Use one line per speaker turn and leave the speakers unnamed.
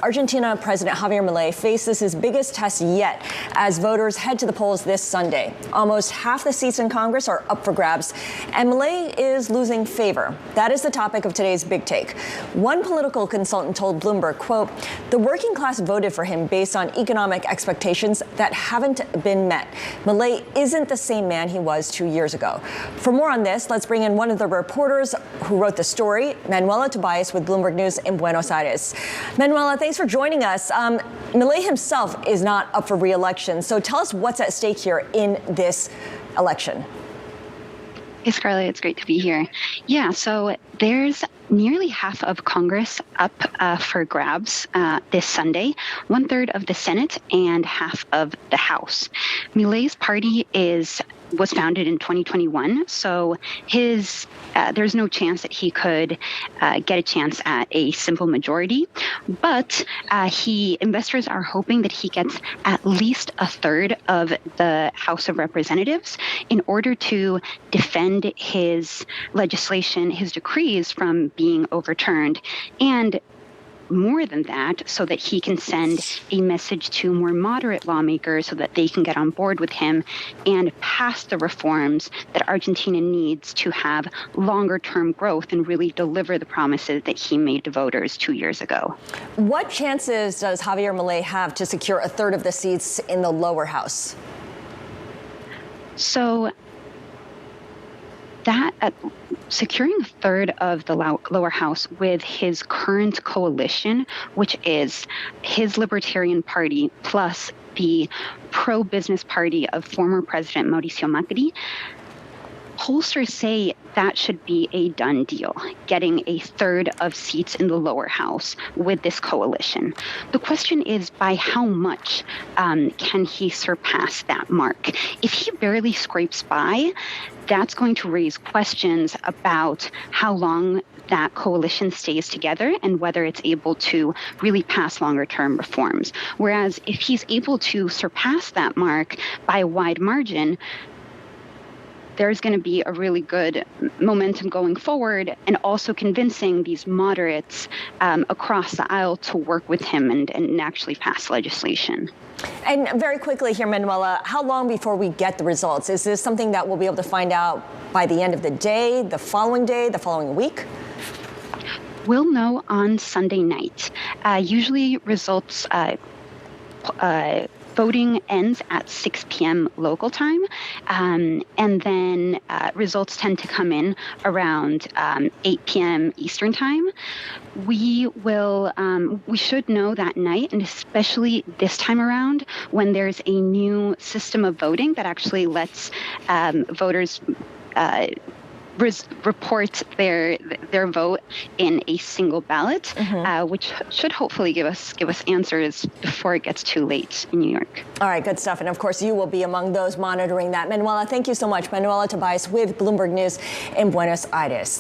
Argentina President Javier Milei faces his biggest test yet as voters head to the polls this Sunday. Almost half the seats in Congress are up for grabs, and Milei is losing favor. That is the topic of today's Big Take. One political consultant told Bloomberg, quote, "The working class voted for him based on economic expectations that haven't been met. Milei isn't the same man he was 2 years ago." For more on this, let's bring in one of the reporters who wrote the story, Manuela Tobias with Bloomberg News in Buenos Aires. Manuela, thanks for joining us. Milei himself is not up for re-election, so tell us what's at stake here in this election.
Hey, Scarlett, it's great to be here. Yeah, so there's nearly half of Congress up for grabs this Sunday, 1/3 of the Senate and half of the House. Milei's party was founded in 2021, so there's no chance that he could get a chance at a simple majority. But investors are hoping that he gets at least 1/3 of the House of Representatives in order to defend his legislation, his decrees from being overturned, and more than that, so that he can send a message to more moderate lawmakers so that they can get on board with him and pass the reforms that Argentina needs to have longer-term growth and really deliver the promises that he made to voters 2 years ago.
What chances does Javier Milei have to secure 1/3 of the seats in the lower house?
So that securing 1/3 of the lower house with his current coalition, which is his Libertarian Party plus the pro-business party of former President Mauricio Macri, pollsters say that should be a done deal, getting 1/3 of seats in the lower house with this coalition. The question is, by how much can he surpass that mark? If he barely scrapes by, that's going to raise questions about how long that coalition stays together and whether it's able to really pass longer-term reforms. Whereas if he's able to surpass that mark by a wide margin, there's going to be a really good momentum going forward, and also convincing these moderates across the aisle to work with him and actually pass legislation.
And very quickly here, Manuela, how long before we get the results? Is this something that we'll be able to find out by the end of the day, the following week?
We'll know on Sunday night. Usually results, voting ends at 6 p.m. local time, and then results tend to come in around 8 p.m. Eastern time. We should know that night, and especially this time around when there's a new system of voting that actually lets voters report their vote in a single ballot, which should hopefully give us answers before it gets too late in New York.
All right, good stuff. And of course, you will be among those monitoring that. Manuela, thank you so much. Manuela Tobias with Bloomberg News in Buenos Aires.